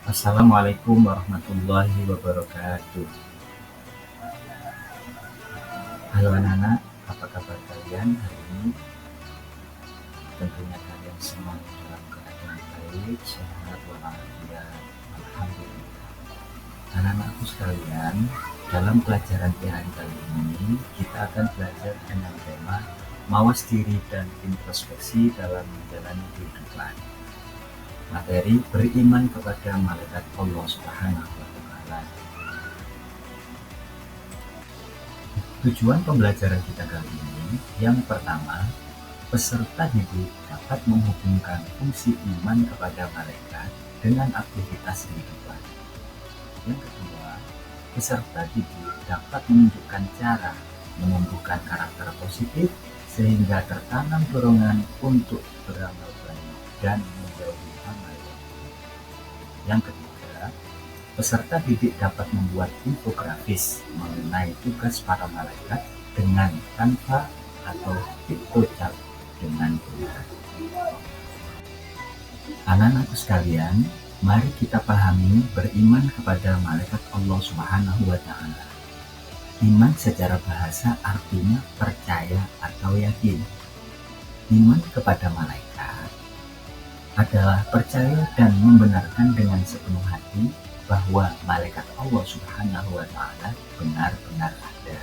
Assalamualaikum warahmatullahi wabarakatuh. Halo anak-anak, apa kabar kalian hari ini? Tentunya kalian semua dalam keadaan baik, sehat, walafiat. Alhamdulillah. Anak-anakku sekalian, dalam pelajaran hari kali ini kita akan belajar dengan tema mawas diri dan introspeksi dalam menjalani kehidupan. Materi beriman kepada malaikat Allah Subhanahu wa Ta'ala. Tujuan pembelajaran kita kali ini, yang pertama, peserta didik dapat menghubungkan fungsi iman kepada malaikat dengan aktivitas kehidupan. Yang kedua, peserta didik dapat menunjukkan cara menumbuhkan karakter positif sehingga tertanam dorongan untuk beramal baik dan menjauhi amal yang buruk. Yang ketiga, peserta didik dapat membuat infografis mengenai tugas para malaikat dengan tanpa atau pictochart dengan benar. Anak-anakku sekalian, mari kita pahami beriman kepada malaikat Allah Subhanahu wa Ta'ala. Iman secara bahasa artinya percaya atau yakin. Iman kepada malaikat adalah percaya dan membenarkan dengan sepenuh hati bahwa malaikat Allah Subhanahu wa Ta'ala benar-benar ada.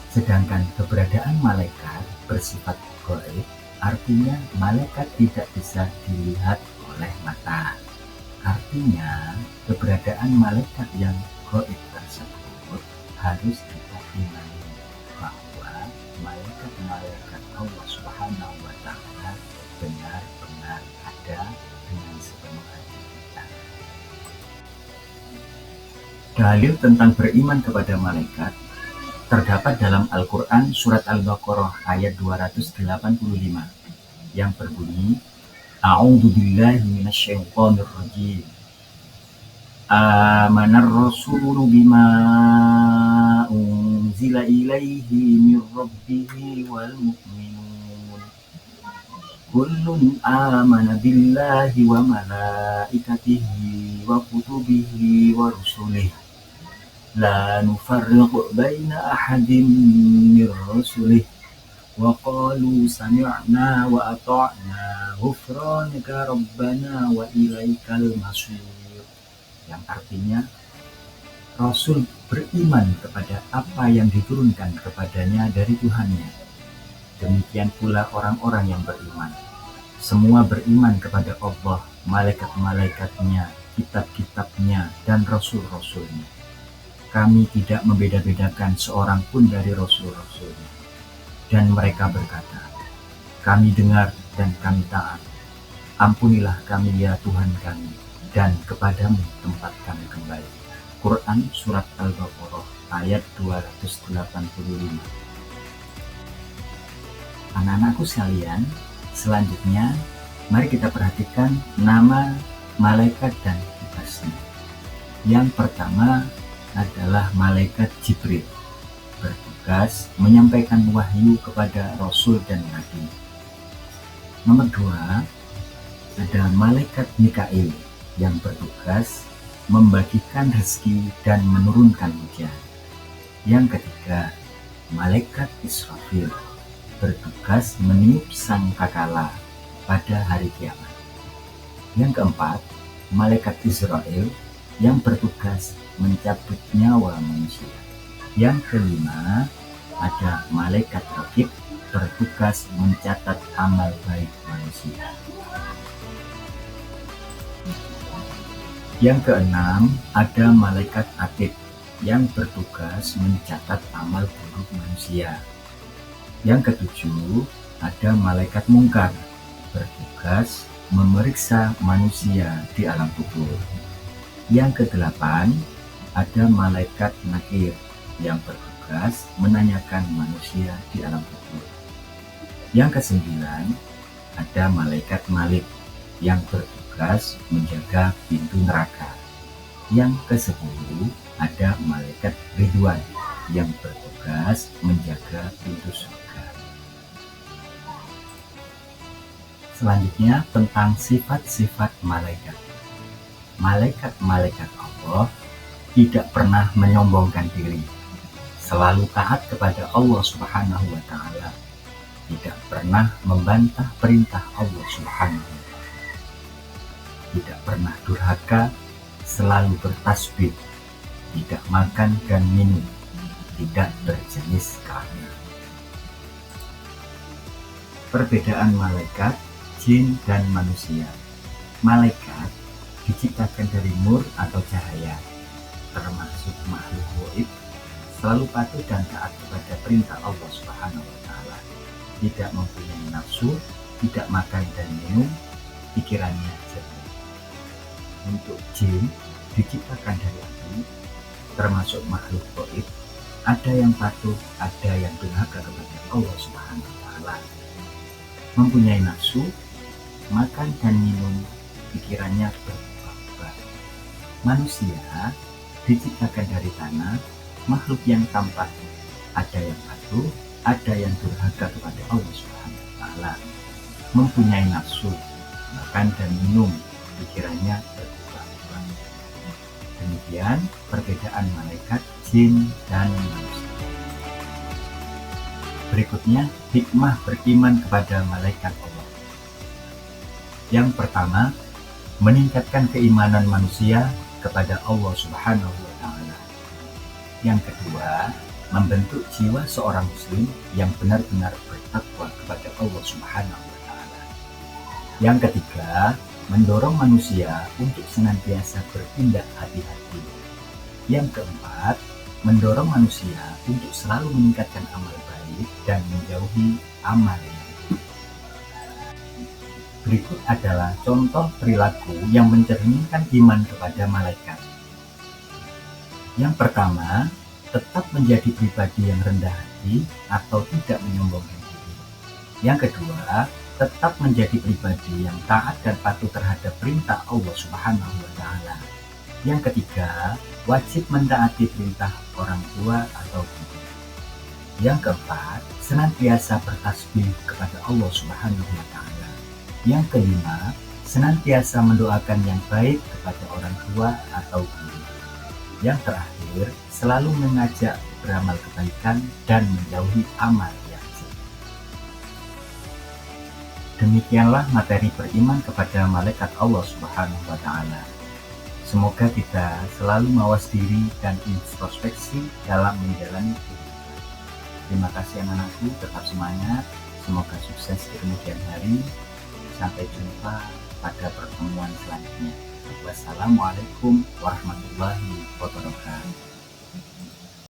Sedangkan keberadaan malaikat bersifat gaib, artinya malaikat tidak bisa dilihat oleh mata. Artinya, keberadaan malaikat yang gaib tersebut harus kita imani bahwa malaikat-malaikat Allah Subhanahu wa Ta'ala benar-benar ada dengan sepenuh hati kita. Dalil tentang beriman kepada malaikat terdapat dalam Al-Quran surat Al-Baqarah ayat 285 yang berbunyi, A'udzu billahi minasyaitonir rajim. Amanar rasulu bima unzila ilaihi mir rabbihi wal mu'minun. Kullun amana billahi wa malaikatihi wa kutubihi wa rusulihi. La nufarriqu baina ahadin min rusulih wa qalu sami'na wa ata'na ghufranaka rabbana wa ilaikal masir. Yang artinya, Rasul beriman kepada apa yang diturunkan kepadanya dari Tuhannya. Demikian pula orang-orang yang beriman. Semua beriman kepada Allah, malaikat-malaikatnya, kitab-kitabnya, dan rasul-rasulnya. Kami tidak membeda-bedakan seorang pun dari rasul-rasulnya. Dan mereka berkata, kami dengar dan kami taat. Ampunilah kami ya Tuhan kami, dan kepadamu tempat kami kembali. Quran surat Al-Baqarah ayat 285. Anak-anakku sekalian, selanjutnya mari kita perhatikan nama malaikat dan tugasnya. Yang pertama adalah malaikat Jibril, bertugas menyampaikan wahyu kepada Rasul dan Nabi. Nomor 2, ada malaikat Mikail yang bertugas membagikan rezeki dan menurunkan hujan. Yang ketiga, malaikat Israfil bertugas meniup sangkakala pada hari kiamat. Yang keempat, malaikat Israel yang bertugas mencabut nyawa manusia. Yang kelima, ada malaikat Raqib bertugas mencatat amal baik manusia. Yang keenam, ada malaikat Atid yang bertugas mencatat amal buruk manusia. Yang ketujuh, ada malaikat Mungkar bertugas memeriksa manusia di alam kubur. Yang kedelapan, ada malaikat Nakir yang bertugas menanyakan manusia di alam kubur. Yang kesembilan, ada malaikat Malik yang bertugas menjaga pintu neraka. Yang kesepuluh, ada malaikat Ridwan yang bertugas menjaga pintu surga. Selanjutnya tentang sifat-sifat malaikat. Malaikat-malaikat Allah tidak pernah menyombongkan diri, selalu taat kepada Allah Subhanahu wa Ta'ala, tidak pernah membantah perintah Allah Subhanahu wa Ta'ala, tidak pernah durhaka, selalu bertasbih, tidak makan dan minum, tidak berjenis kelamin. Perbedaan malaikat, jin, dan manusia. Malaikat diciptakan dari nur atau cahaya, termasuk makhluk gaib, selalu patuh dan taat kepada perintah Allah Subhanahu wa Ta'ala, tidak mempunyai nafsu, tidak makan dan minum, pikirannya jernih. Untuk jin diciptakan dari api, termasuk makhluk gaib, ada yang patuh, ada yang durhaka kepada Allah Subhanahu wa Ta'ala, mempunyai nafsu, makan dan minum, pikirannya berubah-ubah. Manusia diciptakan dari tanah, makhluk yang tampak, ada yang patuh, ada yang durhaka kepada Allah Subhanahu wa Ta'ala, mempunyai nafsu, makan dan minum, pikirannya berubah-ubah. Demikian perbedaan malaikat, jin, dan manusia. Berikutnya, hikmah beriman kepada malaikat Allah. Yang pertama, meningkatkan keimanan manusia kepada Allah Subhanahu wa Ta'ala. Yang kedua, membentuk jiwa seorang muslim yang benar-benar bertakwa kepada Allah Subhanahu wa Ta'ala. Yang ketiga, mendorong manusia untuk senantiasa bertindak hati-hati. Yang keempat, mendorong manusia untuk selalu meningkatkan amal baik dan menjauhi amal yang buruk. Berikut adalah contoh perilaku yang mencerminkan iman kepada malaikat. Yang pertama, tetap menjadi pribadi yang rendah hati atau tidak menyombongkan diri. Yang kedua, tetap menjadi pribadi yang taat dan patuh terhadap perintah Allah Subhanahu wa Ta'ala. Yang ketiga, wajib mentaati perintah orang tua atau guru. Yang keempat, senantiasa bertasbih kepada Allah Subhanahu wa Ta'ala. Yang kelima, senantiasa mendoakan yang baik kepada orang tua atau guru. Yang terakhir, selalu mengajak beramal kebaikan dan menjauhi amal yang jelek. Demikianlah materi beriman kepada malaikat Allah Subhanahu wa Ta'ala. Semoga kita selalu mawas diri dan introspeksi dalam menjalani kehidupan. Terima kasih anak-anakku, tetap semangat. Semoga sukses di kemudian hari. Sampai jumpa pada pertemuan selanjutnya. Wassalamualaikum warahmatullahi wabarakatuh.